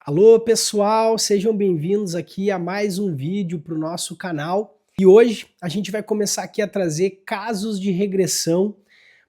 Alô pessoal, sejam bem-vindos aqui a mais um vídeo para o nosso canal. E hoje a gente vai começar aqui a trazer casos de regressão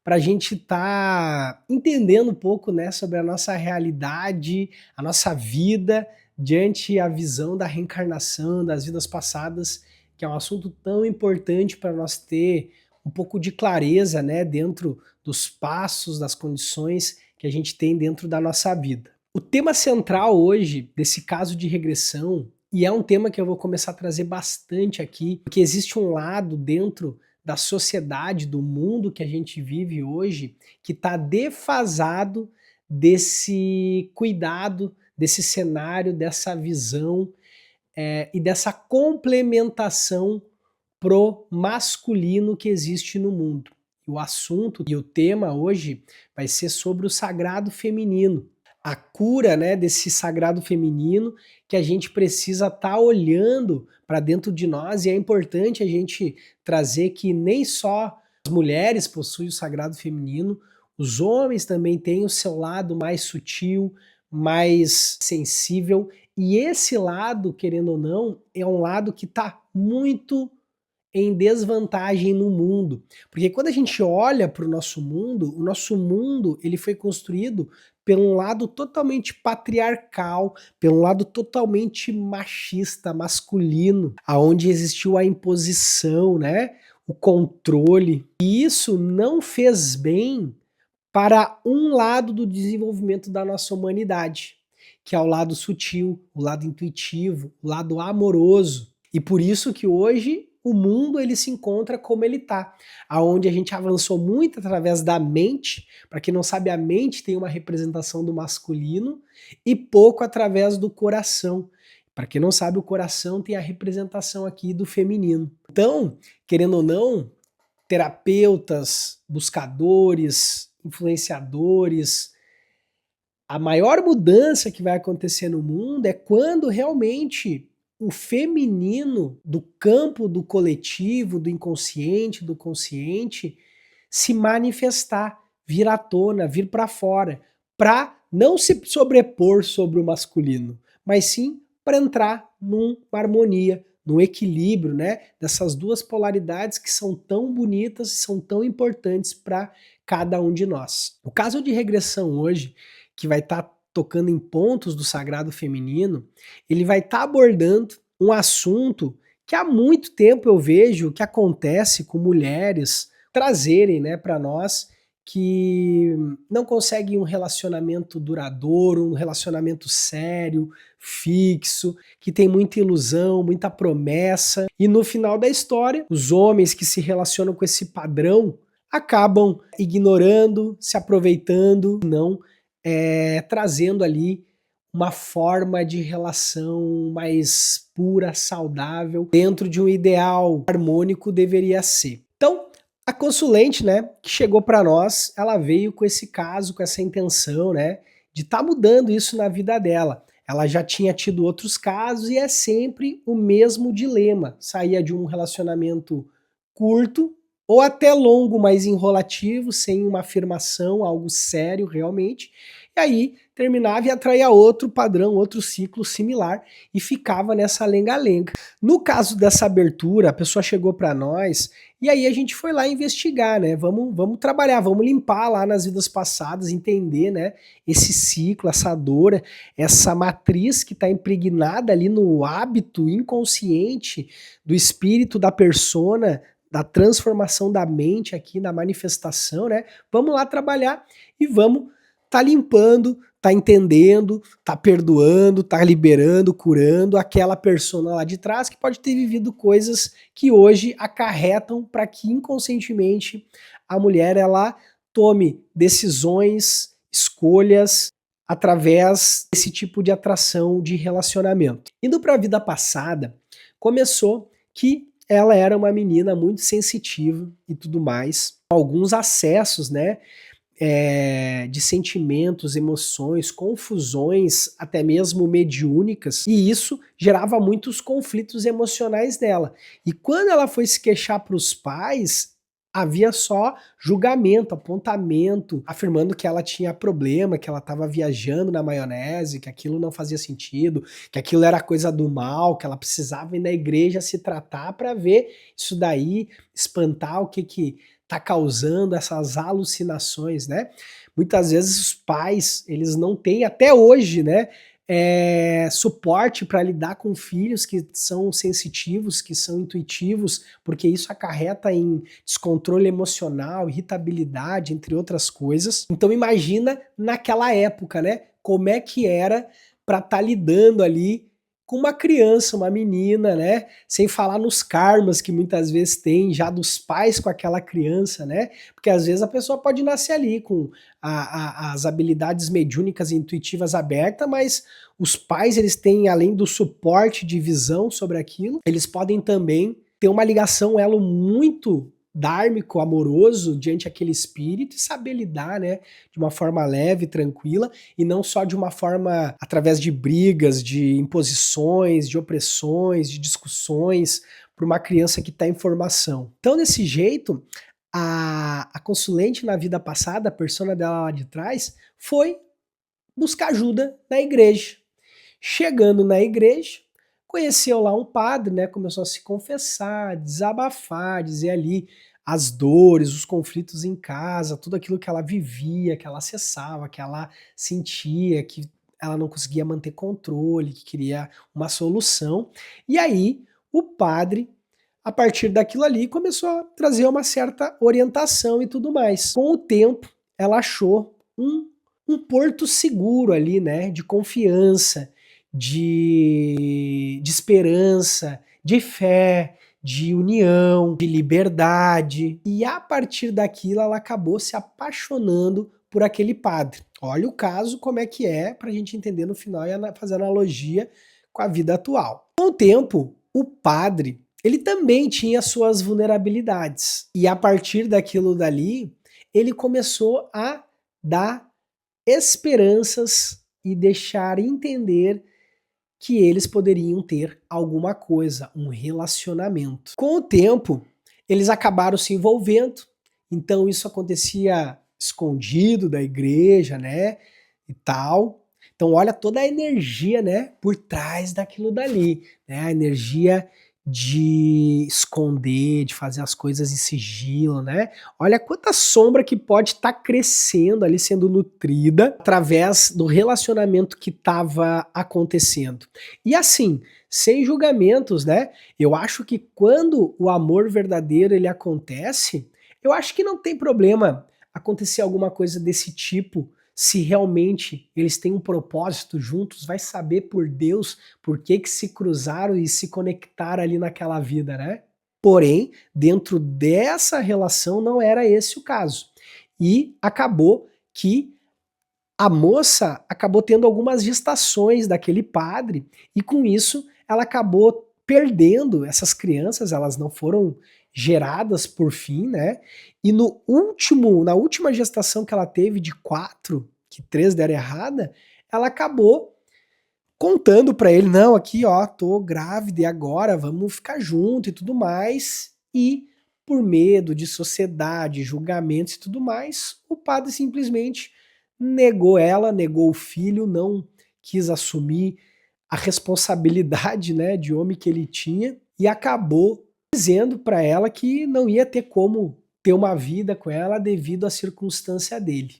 para a gente estar entendendo um pouco, né, sobre a nossa realidade, a nossa vida diante a visão da reencarnação, das vidas passadas, que é um assunto tão importante para nós ter um pouco de clareza, né, dentro dos passos, das condições que a gente tem dentro da nossa vida. O tema central hoje desse caso de regressão, e é um tema que eu vou começar a trazer bastante aqui, porque existe um lado dentro da sociedade, do mundo que a gente vive hoje, que está defasado desse cuidado, desse cenário, dessa visão e dessa complementação pro masculino que existe no mundo. O assunto e o tema hoje vai ser sobre o sagrado feminino, a cura, né, desse sagrado feminino que a gente precisa estar olhando para dentro de nós, e é importante a gente trazer que nem só as mulheres possuem o sagrado feminino, os homens também têm o seu lado mais sutil, mais sensível, e esse lado, querendo ou não, é um lado que está muito em desvantagem no mundo. Porque quando a gente olha para o nosso mundo, ele foi construído pelo lado totalmente patriarcal, pelo lado totalmente machista, masculino, aonde existiu a imposição, né, o controle. E isso não fez bem para um lado do desenvolvimento da nossa humanidade, que é o lado sutil, o lado intuitivo, o lado amoroso. E por isso que hoje o mundo ele se encontra como ele está, aonde a gente avançou muito através da mente. Para quem não sabe, a mente tem uma representação do masculino e pouco através do coração. Para quem não sabe, o coração tem a representação aqui do feminino. Então, querendo ou não, terapeutas, buscadores, influenciadores, a maior mudança que vai acontecer no mundo é quando realmente o feminino do campo do coletivo, do inconsciente, do consciente, se manifestar, vir à tona, vir para fora, para não se sobrepor sobre o masculino, mas sim para entrar numa harmonia, num equilíbrio, né, dessas duas polaridades que são tão bonitas e são tão importantes para cada um de nós. O caso de regressão hoje, que vai estar tocando em pontos do sagrado feminino, ele vai estar abordando um assunto que há muito tempo eu vejo que acontece com mulheres trazerem, né, para nós, que não conseguem um relacionamento duradouro, um relacionamento sério, fixo, que tem muita ilusão, muita promessa, e no final da história, os homens que se relacionam com esse padrão acabam ignorando, se aproveitando, não trazendo ali uma forma de relação mais pura, saudável, dentro de um ideal harmônico deveria ser. Então, a consulente, né, que chegou para nós, ela veio com esse caso, com essa intenção, né, de estar mudando isso na vida dela. Ela já tinha tido outros casos e é sempre o mesmo dilema. Saía de um relacionamento curto ou até longo, mas enrolativo, sem uma afirmação, algo sério realmente, e aí terminava e atraía outro padrão, outro ciclo similar, e ficava nessa lenga-lenga. No caso dessa abertura, a pessoa chegou para nós, e aí a gente foi lá investigar, né? Vamos trabalhar, vamos limpar lá nas vidas passadas, entender, né, esse ciclo, essa dor, essa matriz que está impregnada ali no hábito inconsciente do espírito da persona, da transformação da mente aqui, na manifestação, né? Vamos lá trabalhar e vamos tá limpando, tá entendendo, tá perdoando, tá liberando, curando aquela persona lá de trás que pode ter vivido coisas que hoje acarretam para que inconscientemente a mulher ela tome decisões, escolhas através desse tipo de atração de relacionamento. Indo para a vida passada, começou que ela era uma menina muito sensitiva e tudo mais, alguns acessos, né, de sentimentos, emoções, confusões, até mesmo mediúnicas, e isso gerava muitos conflitos emocionais dela. E quando ela foi se queixar para os pais, Havia só julgamento, apontamento, afirmando que ela tinha problema, que ela estava viajando na maionese, que aquilo não fazia sentido, que aquilo era coisa do mal, que ela precisava ir na igreja se tratar para ver isso daí, espantar o que tá causando essas alucinações, né? Muitas vezes os pais, eles não têm até hoje, né, suporte para lidar com filhos que são sensitivos, que são intuitivos, porque isso acarreta em descontrole emocional, irritabilidade, entre outras coisas. Então imagina naquela época, né? Como é que era para estar lidando ali com uma criança, uma menina, né? Sem falar nos karmas que muitas vezes tem já dos pais com aquela criança, né? Porque às vezes a pessoa pode nascer ali com as habilidades mediúnicas e intuitivas abertas, mas os pais, eles têm, além do suporte de visão sobre aquilo, eles podem também ter uma ligação, um elo muito dármico, amoroso diante aquele espírito e saber lidar, né, de uma forma leve, tranquila e não só de uma forma através de brigas, de imposições, de opressões, de discussões para uma criança que está em formação. Então, desse jeito, a consulente na vida passada, a persona dela lá de trás, foi buscar ajuda na igreja. Chegando na igreja, conheceu lá um padre, né? Começou a se confessar, desabafar, dizer ali as dores, os conflitos em casa, tudo aquilo que ela vivia, que ela acessava, que ela sentia, que ela não conseguia manter controle, que queria uma solução. E aí, o padre, a partir daquilo ali, começou a trazer uma certa orientação e tudo mais. Com o tempo, ela achou um porto seguro ali, né? De confiança, de esperança, de fé, de união, de liberdade. E a partir daquilo ela acabou se apaixonando por aquele padre. Olha o caso, como é que é, para a gente entender no final e fazer analogia com a vida atual. Com o tempo, o padre, ele também tinha suas vulnerabilidades. E a partir daquilo dali, ele começou a dar esperanças e deixar entender que eles poderiam ter alguma coisa, um relacionamento. Com o tempo, eles acabaram se envolvendo, então isso acontecia escondido da igreja, né, e tal. Então olha toda a energia, né, por trás daquilo dali, né, a energia de esconder, de fazer as coisas em sigilo, né? Olha quanta sombra que pode estar crescendo ali, sendo nutrida através do relacionamento que estava acontecendo. E assim, sem julgamentos, né? Eu acho que quando o amor verdadeiro ele acontece, eu acho que não tem problema acontecer alguma coisa desse tipo, se realmente eles têm um propósito juntos, vai saber por Deus por que se cruzaram e se conectaram ali naquela vida, né? Porém, dentro dessa relação não era esse o caso. E acabou que a moça acabou tendo algumas gestações daquele padre e com isso ela acabou perdendo essas crianças, elas não foram geradas por fim, né? E na última gestação que ela teve de 4, que 3 deram errada, ela acabou contando pra ele, não, aqui ó, tô grávida e agora vamos ficar junto e tudo mais. E por medo de sociedade, julgamentos e tudo mais, o padre simplesmente negou ela, negou o filho, não quis assumir a responsabilidade, né, de homem que ele tinha e acabou dizendo para ela que não ia ter como ter uma vida com ela devido à circunstância dele.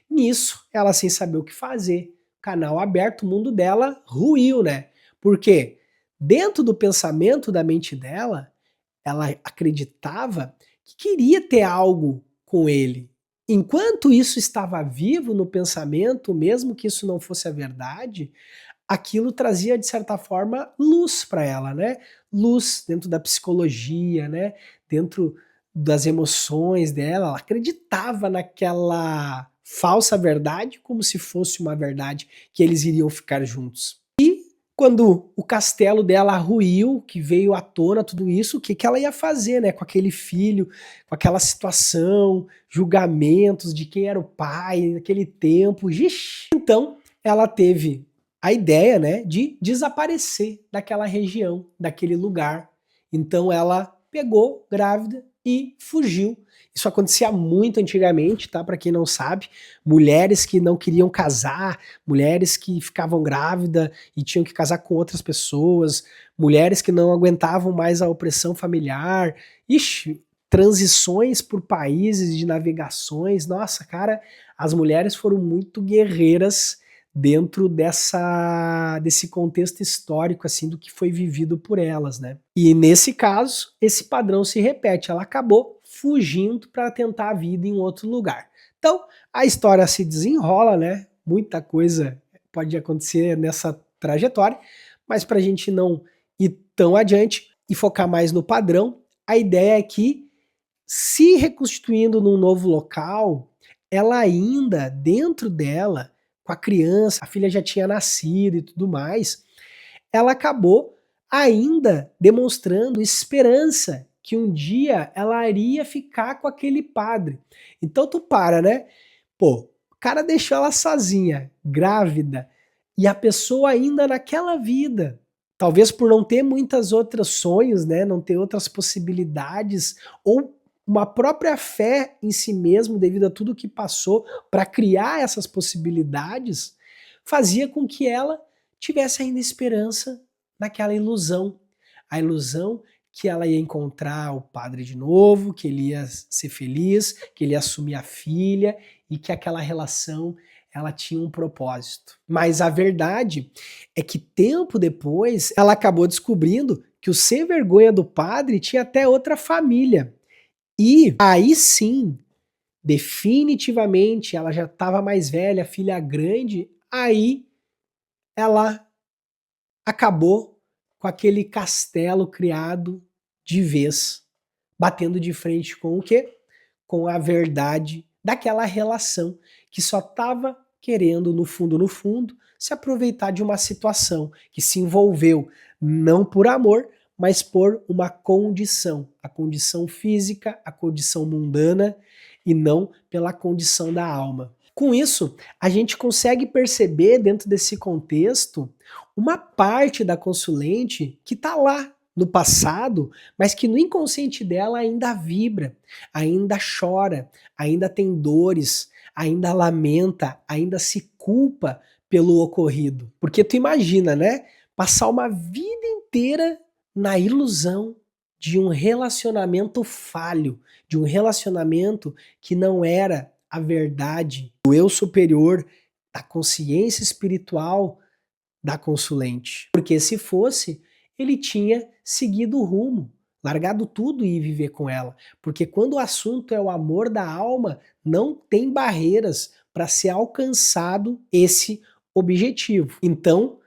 Nisso, ela sem saber o que fazer, canal aberto, o mundo dela ruiu, né? Porque dentro do pensamento da mente dela, ela acreditava que queria ter algo com ele. Enquanto isso estava vivo no pensamento, mesmo que isso não fosse a verdade, aquilo trazia de certa forma luz para ela, né? Luz dentro da psicologia, né? Dentro das emoções dela, ela acreditava naquela falsa verdade como se fosse uma verdade que eles iriam ficar juntos. E quando o castelo dela ruiu, que veio à tona tudo isso, o que que ela ia fazer, né, com aquele filho, com aquela situação, julgamentos de quem era o pai naquele tempo. Ixi. Então, ela teve a ideia, né, de desaparecer daquela região, daquele lugar. Então ela pegou grávida e fugiu. Isso acontecia muito antigamente, tá? Para quem não sabe, mulheres que não queriam casar, mulheres que ficavam grávidas e tinham que casar com outras pessoas, mulheres que não aguentavam mais a opressão familiar. Ixi, transições por países de navegações. Nossa, cara, as mulheres foram muito guerreiras dentro desse contexto histórico assim do que foi vivido por elas, né? E nesse caso, esse padrão se repete. Ela acabou fugindo para tentar a vida em outro lugar. Então, a história se desenrola, né? Muita coisa pode acontecer nessa trajetória, mas para a gente não ir tão adiante e focar mais no padrão, a ideia é que, se reconstituindo num novo local, ela ainda, dentro dela, com a criança, a filha já tinha nascido e tudo mais, ela acabou ainda demonstrando esperança que um dia ela iria ficar com aquele padre. Então tu para, né? Pô, o cara deixou ela sozinha, grávida, e a pessoa ainda naquela vida, talvez por não ter muitas outros sonhos, né, não ter outras possibilidades, ou uma própria fé em si mesmo devido a tudo que passou para criar essas possibilidades, fazia com que ela tivesse ainda esperança naquela ilusão. A ilusão que ela ia encontrar o padre de novo, que ele ia ser feliz, que ele ia assumir a filha e que aquela relação ela tinha um propósito. Mas a verdade é que tempo depois ela acabou descobrindo que o sem vergonha do padre tinha até outra família. E aí sim, definitivamente, ela já estava mais velha, filha grande, aí ela acabou com aquele castelo criado de vez, batendo de frente com o quê? Com a verdade daquela relação que só estava querendo, no fundo, se aproveitar de uma situação que se envolveu não por amor, mas por uma condição, a condição física, a condição mundana e não pela condição da alma. Com isso, a gente consegue perceber dentro desse contexto uma parte da consulente que está lá no passado, mas que no inconsciente dela ainda vibra, ainda chora, ainda tem dores, ainda lamenta, ainda se culpa pelo ocorrido. Porque tu imagina, né? Passar uma vida inteira na ilusão de um relacionamento falho, de um relacionamento que não era a verdade do eu superior, da consciência espiritual da consulente. Porque se fosse, ele tinha seguido o rumo, largado tudo e ir viver com ela. Porque quando o assunto é o amor da alma, não tem barreiras para ser alcançado esse objetivo. Então,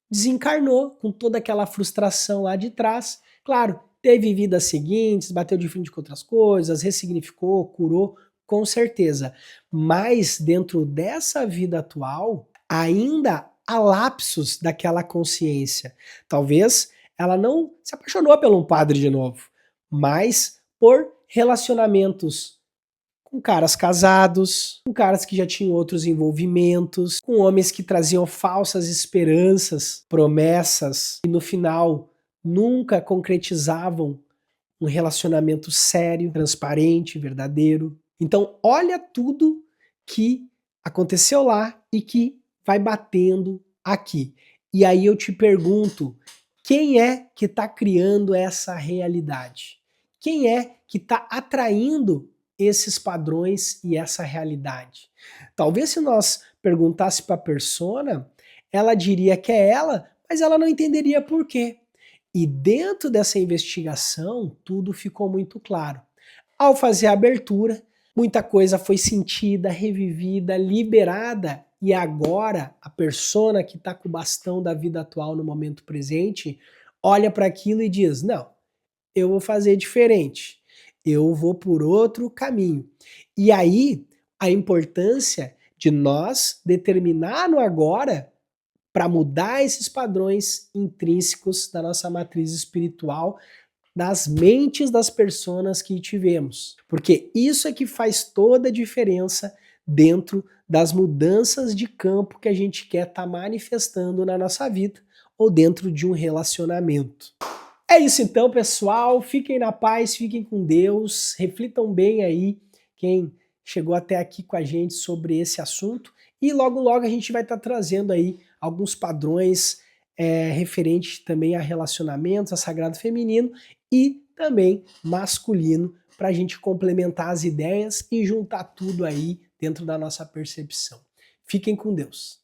desencarnou com toda aquela frustração lá de trás. Claro, teve vidas seguintes, bateu de frente com outras coisas, ressignificou, curou, com certeza. Mas dentro dessa vida atual, ainda há lapsos daquela consciência. Talvez ela não se apaixonou pelo um padre de novo, mas por relacionamentos com caras casados, com caras que já tinham outros envolvimentos, com homens que traziam falsas esperanças, promessas, e no final nunca concretizavam um relacionamento sério, transparente, verdadeiro. Então, olha tudo que aconteceu lá e que vai batendo aqui. E aí eu te pergunto, quem é que está criando essa realidade? Quem é que está atraindo esses padrões e essa realidade? Talvez se nós perguntasse para a persona, ela diria que é ela, mas ela não entenderia por quê. E dentro dessa investigação, tudo ficou muito claro. Ao fazer a abertura, muita coisa foi sentida, revivida, liberada, e agora a persona que está com o bastão da vida atual no momento presente olha para aquilo e diz: não, eu vou fazer diferente, eu vou por outro caminho. E aí a importância de nós determinar no agora para mudar esses padrões intrínsecos da nossa matriz espiritual, das mentes das pessoas que tivemos. Porque isso é que faz toda a diferença dentro das mudanças de campo que a gente quer estar manifestando na nossa vida ou dentro de um relacionamento. É isso então, pessoal. Fiquem na paz, fiquem com Deus, reflitam bem aí quem chegou até aqui com a gente sobre esse assunto e logo logo a gente vai estar trazendo aí alguns padrões referentes também a relacionamentos, a sagrado feminino e também masculino para a gente complementar as ideias e juntar tudo aí dentro da nossa percepção. Fiquem com Deus.